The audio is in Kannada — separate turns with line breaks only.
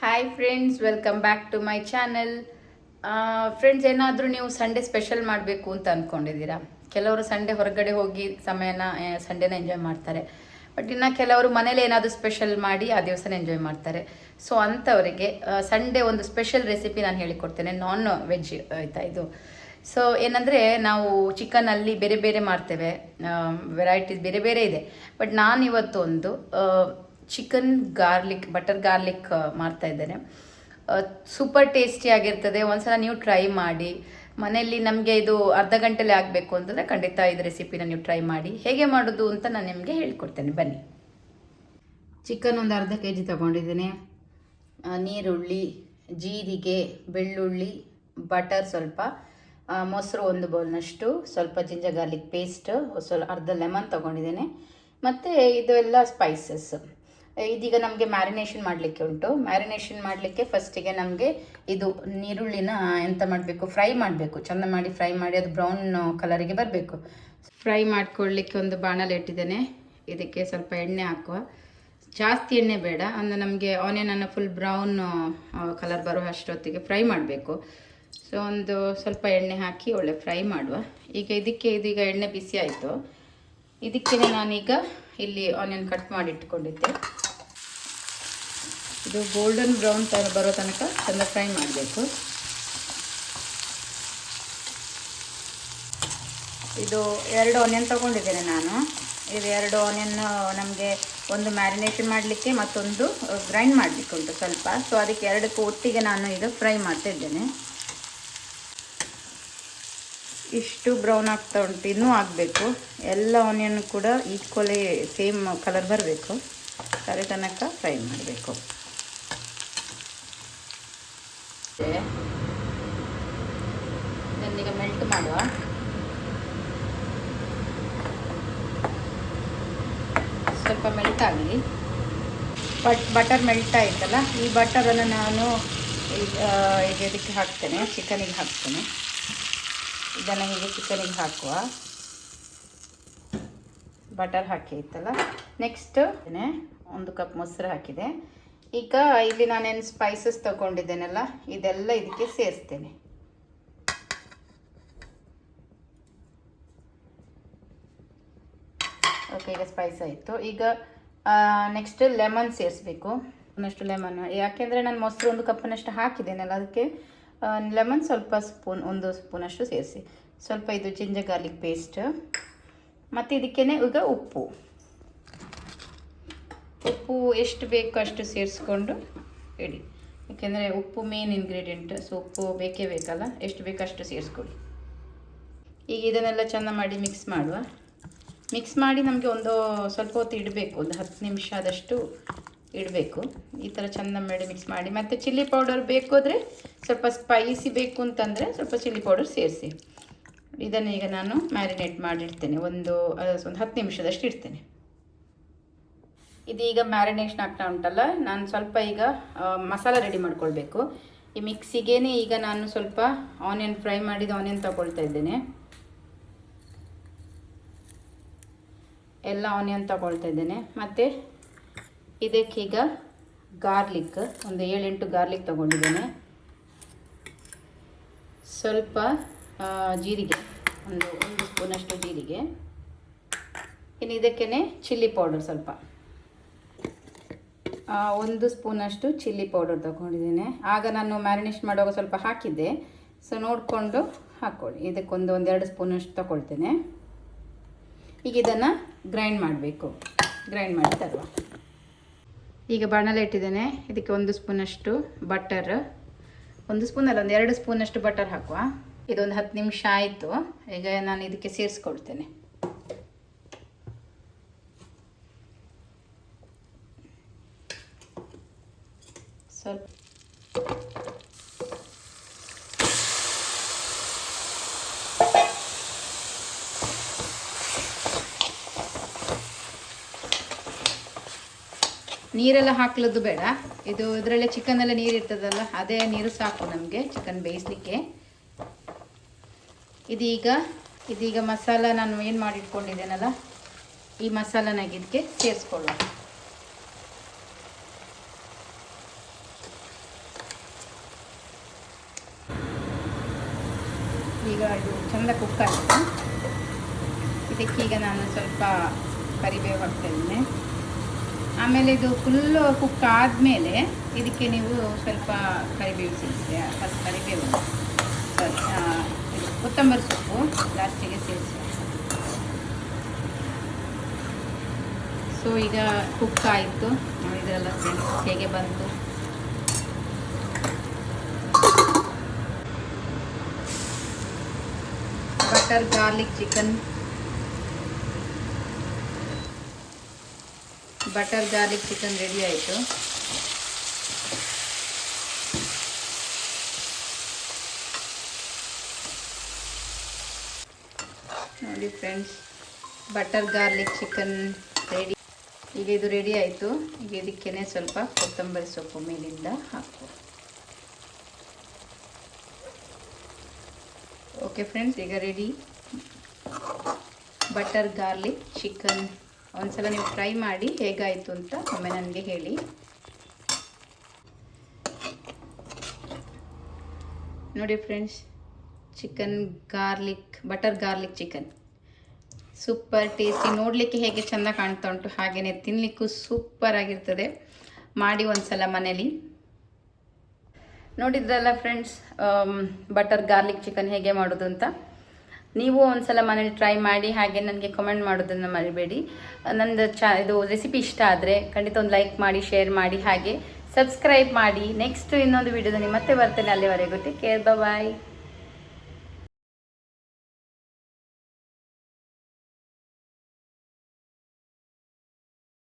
Hi friends, welcome back to my channel. Friends, ಏನಾದರೂ ನೀವು ಸಂಡೇ ಸ್ಪೆಷಲ್ ಮಾಡಬೇಕು ಅಂತ ಅಂದ್ಕೊಂಡಿದ್ದೀರಾ? ಕೆಲವರು ಸಂಡೇ ಹೊರಗಡೆ ಹೋಗಿ ಸಮಯನ ಸಂಡೇನ ಎಂಜಾಯ್ ಮಾಡ್ತಾರೆ. ಬಟ್ ಇನ್ನು ಕೆಲವರು ಮನೇಲಿ ಏನಾದರೂ ಸ್ಪೆಷಲ್ ಮಾಡಿ ಆ ದಿವಸನ ಎಂಜಾಯ್ ಮಾಡ್ತಾರೆ. ಸೊ ಅಂಥವರಿಗೆ ಸಂಡೇ ಒಂದು ಸ್ಪೆಷಲ್ ರೆಸಿಪಿ ನಾನು ಹೇಳಿಕೊಡ್ತೇನೆ, ನಾನ್ ವೆಜ್ ಆಯಿತಾ ಇದು. ಸೊ ಏನಂದರೆ, ನಾವು ಚಿಕನಲ್ಲಿ ಬೇರೆ ಬೇರೆ ಮಾಡ್ತೇವೆ, ವೆರೈಟೀಸ್ ಬೇರೆ ಬೇರೆ ಇದೆ. ಬಟ್ ನಾನು ಇವತ್ತು ಒಂದು ಚಿಕನ್ ಗಾರ್ಲಿಕ್ ಬಟರ್ ಗಾರ್ಲಿಕ್ ಮಾಡ್ತಾ ಇದ್ದೇನೆ. ಸೂಪರ್ ಟೇಸ್ಟಿ ಆಗಿರ್ತದೆ. ಒಂದ್ಸಲ ನೀವು ಟ್ರೈ ಮಾಡಿ. ಮನೆಯಲ್ಲಿ ನಮಗೆ ಇದು ಅರ್ಧ ಗಂಟೆಲೆ ಆಗಬೇಕು ಅಂತಂದರೆ ಖಂಡಿತ ಇದು ರೆಸಿಪಿನ ನೀವು ಟ್ರೈ ಮಾಡಿ. ಹೇಗೆ ಮಾಡೋದು ಅಂತ ನಾನು ನಿಮಗೆ ಹೇಳ್ಕೊಡ್ತೇನೆ, ಬನ್ನಿ. ಚಿಕನ್ ಒಂದು ಅರ್ಧ ಕೆ ಜಿ ತೊಗೊಂಡಿದ್ದೇನೆ. ನೀರುಳ್ಳಿ, ಜೀರಿಗೆ, ಬೆಳ್ಳುಳ್ಳಿ, ಬಟರ್ ಸ್ವಲ್ಪ, ಮೊಸರು ಒಂದು ಬೌಲ್ನಷ್ಟು, ಸ್ವಲ್ಪ ಜಿಂಜರ್ ಗಾರ್ಲಿಕ್ ಪೇಸ್ಟ್, ಸ್ವಲ್ಪ ಅರ್ಧ ಲೆಮನ್ ತೊಗೊಂಡಿದ್ದೇನೆ. ಮತ್ತು ಇದೆಲ್ಲ ಸ್ಪೈಸಸ್. ಇದೀಗ ನಮಗೆ ಮ್ಯಾರಿನೇಷನ್ ಮಾಡಲಿಕ್ಕೆ ಉಂಟು. ಮ್ಯಾರಿನೇಷನ್ ಮಾಡಲಿಕ್ಕೆ ಫಸ್ಟಿಗೆ ನಮಗೆ ಇದು ನೀರುಳ್ಳಿನ ಎಂತ ಮಾಡಬೇಕು, ಫ್ರೈ ಮಾಡಬೇಕು. ಚೆಂದ ಮಾಡಿ ಫ್ರೈ ಮಾಡಿ ಅದು ಬ್ರೌನ್ ಕಲರಿಗೆ ಬರಬೇಕು. ಫ್ರೈ ಮಾಡ್ಕೊಳ್ಳಿಕ್ಕೆ ಒಂದು ಬಾಣಲೆ ಇಟ್ಟಿದ್ದೇನೆ. ಇದಕ್ಕೆ ಸ್ವಲ್ಪ ಎಣ್ಣೆ ಹಾಕುವ. ಜಾಸ್ತಿ ಎಣ್ಣೆ ಬೇಡ, ಅಂದರೆ ನಮಗೆ ಆನಿಯನನ್ನು ಫುಲ್ ಬ್ರೌನ್ ಕಲರ್ ಬರೋ ಅಷ್ಟೊತ್ತಿಗೆ ಫ್ರೈ ಮಾಡಬೇಕು. ಸೊ ಒಂದು ಸ್ವಲ್ಪ ಎಣ್ಣೆ ಹಾಕಿ ಒಳ್ಳೆ ಫ್ರೈ ಮಾಡುವ. ಈಗ ಇದೀಗ ಎಣ್ಣೆ ಬಿಸಿ ಆಯಿತು. ಇದಕ್ಕೆ ನಾನೀಗ ಇಲ್ಲಿ ಆನಿಯನ್ ಕಟ್ ಮಾಡಿ ಇಟ್ಕೊಂಡಿದ್ದೆ. ಇದು ಗೋಲ್ಡನ್ ಬ್ರೌನ್ ಬರೋ ತನಕ ಚೆಂದ ಫ್ರೈ ಮಾಡಬೇಕು. ಇದು 2 ಆನಿಯನ್ ತೊಗೊಂಡಿದ್ದೇನೆ ನಾನು. ಇದು 2 ಆನಿಯನ್ ನಮಗೆ ಒಂದು ಮ್ಯಾರಿನೇಷನ್ ಮಾಡಲಿಕ್ಕೆ, ಮತ್ತೊಂದು ಗ್ರೈಂಡ್ ಮಾಡಲಿಕ್ಕೆ ಉಂಟು ಸ್ವಲ್ಪ. ಸೊ ಅದಕ್ಕೆ ಎರಡಕ್ಕೂ ಒಟ್ಟಿಗೆ ನಾನು ಈಗ ಫ್ರೈ ಮಾಡ್ತಾ ಇದ್ದೇನೆ. ಇಷ್ಟು ಬ್ರೌನ್ ಆಗ್ತಾ ಉಂಟು, ಇನ್ನೂ ಆಗಬೇಕು. ಎಲ್ಲ ಆನಿಯನ್ ಕೂಡ ಈಕ್ವಲಿ ಸೇಮ್ ಕಲರ್ ಬರಬೇಕು. ಅದೇ ತನಕ ಫ್ರೈ ಮಾಡಬೇಕು. ಇದನ್ನೀಗ ಮೆಲ್ಟ್ ಮಾಡುವ. ಸ್ವಲ್ಪ ಮೆಲ್ಟ್ ಆಗಲಿ. ಬಟರ್ ಮೆಲ್ಟ್ ಆಯ್ತಲ್ಲ, ಈ ಬಟರನ್ನು ನಾನು ಈಗ ಇದಕ್ಕೆ ಹಾಕ್ತೇನೆ, ಚಿಕನಿಗೆ ಹಾಕ್ತೇನೆ. ಇದನ್ನು ಹೀಗೆ ಚಿಕನಿಗೆ ಹಾಕುವ. ಬಟರ್ ಹಾಕಿ ಇತ್ತಲ್ಲ. ನೆಕ್ಸ್ಟ್ 1 ಕಪ್ ಮೊಸರು ಹಾಕಿದೆ. ಈಗ ಇಲ್ಲಿ ನಾನೇನು ಸ್ಪೈಸಸ್ ತಗೊಂಡಿದ್ದೇನಲ್ಲ, ಇದೆಲ್ಲ ಇದಕ್ಕೆ ಸೇರಿಸ್ತೇನೆ. ಓಕೆ, ಈಗ ಸ್ಪೈಸ್ ಆಯಿತು. ಈಗ ನೆಕ್ಸ್ಟ್ ಲೆಮನ್ ಸೇರಿಸ್ಬೇಕು. ಒಂದಷ್ಟು ಲೆಮನ್, ಯಾಕೆಂದರೆ ನಾನು ಮೊಸರು 1 ಕಪ್ನಷ್ಟು ಹಾಕಿದ್ದೇನಲ್ಲ, ಅದಕ್ಕೆ ಲೆಮನ್ ಸ್ವಲ್ಪ ಒಂದು ಸ್ಪೂನಷ್ಟು ಸೇರಿಸಿ. ಸ್ವಲ್ಪ ಇದು ಜಿಂಜರ್ ಗಾರ್ಲಿಕ್ ಪೇಸ್ಟ್, ಮತ್ತು ಇದಕ್ಕೇ ಈಗ ಉಪ್ಪು ಎಷ್ಟು ಬೇಕು ಅಷ್ಟು ಸೇರಿಸ್ಕೊಂಡು ಇಡಿ. ಯಾಕೆಂದರೆ ಉಪ್ಪು ಮೇನ್ ಇಂಗ್ರೀಡಿಯೆಂಟ್. ಸೊ ಉಪ್ಪು ಬೇಕೇ ಬೇಕಲ್ಲ, ಎಷ್ಟು ಬೇಕು ಅಷ್ಟು ಸೇರಿಸ್ಕೊಳ್ಳಿ. ಈಗ ಇದನ್ನೆಲ್ಲ ಚೆಂದ ಮಾಡಿ ಮಿಕ್ಸ್ ಮಾಡುವ. ಮಿಕ್ಸ್ ಮಾಡಿ ನಮಗೆ ಒಂದು ಸ್ವಲ್ಪ ಹೊತ್ತು ಇಡಬೇಕು, ಒಂದು 10 ನಿಮಿಷ ಆದಷ್ಟು ಇಡಬೇಕು. ಈ ಥರ ಚೆಂದ ಮಾಡಿ ಮಿಕ್ಸ್ ಮಾಡಿ. ಮತ್ತು ಚಿಲ್ಲಿ ಪೌಡರ್ ಬೇಕು ಅಂದರೆ, ಸ್ವಲ್ಪ ಸ್ಪೈಸಿ ಬೇಕು ಅಂತಂದರೆ ಸ್ವಲ್ಪ ಚಿಲ್ಲಿ ಪೌಡರ್ ಸೇರಿಸಿ. ಇದನ್ನು ಈಗ ನಾನು ಮ್ಯಾರಿನೇಟ್ ಮಾಡಿಡ್ತೇನೆ. ಒಂದು 10 ನಿಮಿಷದಷ್ಟು ಇಡ್ತೇನೆ. ಇದೀಗ ಮ್ಯಾರಿನೇಷನ್ ಆಗ್ತಾ ಉಂಟಲ್ಲ, ನಾನು ಸ್ವಲ್ಪ ಈಗ ಮಸಾಲ ರೆಡಿ ಮಾಡ್ಕೊಳ್ಬೇಕು. ಈ ಮಿಕ್ಸಿಗೇನೆ ಈಗ ನಾನು ಸ್ವಲ್ಪ ಆನಿಯನ್ ಫ್ರೈ ಮಾಡಿದ ಆನಿಯನ್ ತಗೊಳ್ತಾ ಇದ್ದೇನೆ. ಎಲ್ಲ ಆನಿಯನ್ ತಗೊಳ್ತಾ ಇದ್ದೇನೆ. ಮತ್ತು ಇದಕ್ಕೀಗ ಗಾರ್ಲಿಕ್ ಒಂದು 7-8 ಗಾರ್ಲಿಕ್ ತಗೊಂಡಿದ್ದೇನೆ. ಸ್ವಲ್ಪ ಜೀರಿಗೆ, ಒಂದು ಸ್ಪೂನಷ್ಟು ಜೀರಿಗೆ. ಇನ್ನು ಇದಕ್ಕೇ ಚಿಲ್ಲಿ ಪೌಡರ್ ಸ್ವಲ್ಪ 1 ಸ್ಪೂನಷ್ಟು ಚಿಲ್ಲಿ ಪೌಡರ್ ತಗೊಂಡಿದ್ದೇನೆ. ಆಗ ನಾನು ಮ್ಯಾರಿನೇಷನ್ ಮಾಡುವಾಗ ಸ್ವಲ್ಪ ಹಾಕಿದ್ದೆ. ಸೊ ನೋಡಿಕೊಂಡು ಹಾಕ್ಕೊಳ್ಳಿ. ಇದಕ್ಕೊಂದು 1-2 ಸ್ಪೂನಷ್ಟು ತಗೊಳ್ತೇನೆ. ಈಗ ಇದನ್ನು ಗ್ರೈಂಡ್ ಮಾಡಬೇಕು. ಗ್ರೈಂಡ್ ಮಾಡಿ ತರುವ. ಈಗ ಬಾಣಲೆ ಇಟ್ಟಿದ್ದೇನೆ. ಇದಕ್ಕೆ 1 ಸ್ಪೂನಷ್ಟು ಬಟರ್, 1 ಸ್ಪೂನ್ ಅಲ್ಲ, 2 ಸ್ಪೂನಷ್ಟು ಬಟರ್ ಹಾಕುವ. ಇದೊಂದು 10 ನಿಮಿಷ ಆಯಿತು. ಈಗ ನಾನು ಇದಕ್ಕೆ ಸೇರಿಸ್ಕೊಳ್ತೇನೆ. ಸ್ವಲ್ಪ ನೀರೆಲ್ಲ ಹಾಕ್ಲದ್ದು ಬೇಡ. ಇದು ಇದರಲ್ಲೇ ಚಿಕನಲ್ಲೇ ನೀರು ಇರ್ತದಲ್ಲ, ಅದೇ ನೀರು ಸಾಕು ನಮಗೆ ಚಿಕನ್ ಬೇಯಿಸಲಿಕ್ಕೆ. ಇದೀಗ ಮಸಾಲ ನಾನು ಏನು ಮಾಡಿಟ್ಕೊಂಡಿದ್ದೇನಲ್ಲ, ಈ ಮಸಾಲನಾಗ ಇದಕ್ಕೆ ಸೇರಿಸ್ಕೊಳ್ಳುವ. ಈಗ ಇದು ಚೆಂದ ಕುಕ್ ಆಯಿತು. ಇದಕ್ಕೀಗ ನಾನು ಸ್ವಲ್ಪ ಕರಿಬೇವು ಹಾಕ್ತಾ ಇದ್ದೇನೆ. ಆಮೇಲೆ ಇದು ಫುಲ್ಲು ಕುಕ್ ಆದಮೇಲೆ ಇದಕ್ಕೆ ನೀವು ಸ್ವಲ್ಪ ಕರಿಬೇವು ಸೇರಿಸಿ, ಫಸ್ಟ್ ಕರಿಬೇವು ಇದು ಕೊತ್ತಂಬರಿ ಸೊಪ್ಪು ಲಾಸ್ಟಿಗೆ ಸೇರಿಸಿ. ಸೊ ಈಗ ಕುಕ್ ಆಯಿತು, ನೋಡಿದ್ರಲ್ಲ ಫ್ರೆಂಡ್ಸ್ ಹೇಗೆ ಬಂತು. ಬಟರ್ ಗಾರ್ಲಿಕ್ ಚಿಕನ್ ರೆಡಿ ಆಯಿತು. ನೋಡಿ friends, butter garlic chicken ready. ಈಗ ಇದು ರೆಡಿ ಆಯಿತು. ಈಗ ಇದಕ್ಕೇನೆ ಸ್ವಲ್ಪ ಕೊತ್ತಂಬರಿ ಸೊಪ್ಪು ಮೇಲಿಂದ ಹಾಕು. ಓಕೆ ಫ್ರೆಂಡ್ಸ್, ಈಗ ರೆಡಿ ಬಟರ್ ಗಾರ್ಲಿಕ್ ಚಿಕನ್. ಒಂದ್ಸಲ ನೀವು ಟ್ರೈ ಮಾಡಿ ಹೇಗಾಯಿತು ಅಂತ ಒಮ್ಮೆ ನನಗೆ ಹೇಳಿ. ನೋಡಿ friends, butter garlic chicken super tasty. ನೋಡಲಿಕ್ಕೆ ಹೇಗೆ ಚೆಂದ ಕಾಣ್ತಾ ಉಂಟು, ಹಾಗೆಯೇ ತಿನ್ನಲಿಕ್ಕೂ ಸೂಪರ್ ಆಗಿರ್ತದೆ. ಮಾಡಿ ಒಂದ್ಸಲ ಮನೇಲಿ. ನೋಡಿದ್ರಲ್ಲ ಫ್ರೆಂಡ್ಸ್, ಬಟರ್ ಗಾರ್ಲಿಕ್ ಚಿಕನ್ ಹೇಗೆ ಮಾಡೋದು ಅಂತ. ನೀವು ಒಂದ್ಸಲ ಮನೇಲಿ ಟ್ರೈ ಮಾಡಿ, ಹಾಗೆ ನನಗೆ ಕಮೆಂಟ್ ಮಾಡೋದನ್ನು ಮರಿಬೇಡಿ. ನಂದು ಇದು ರೆಸಿಪಿ ಇಷ್ಟ ಆದರೆ ಖಂಡಿತ ಒಂದು ಲೈಕ್ ಮಾಡಿ, ಶೇರ್ ಮಾಡಿ, ಹಾಗೆ ಸಬ್ಸ್ಕ್ರೈಬ್ ಮಾಡಿ. ನೆಕ್ಸ್ಟ್ ಇನ್ನೊಂದು ವಿಡಿಯೋದಲ್ಲಿ ಮತ್ತೆ ಬರ್ತೇನೆ. ಅಲ್ಲಿವರೆಗೂ ಟೇಕ್ ಕೇರ್, ಬಾಯ್.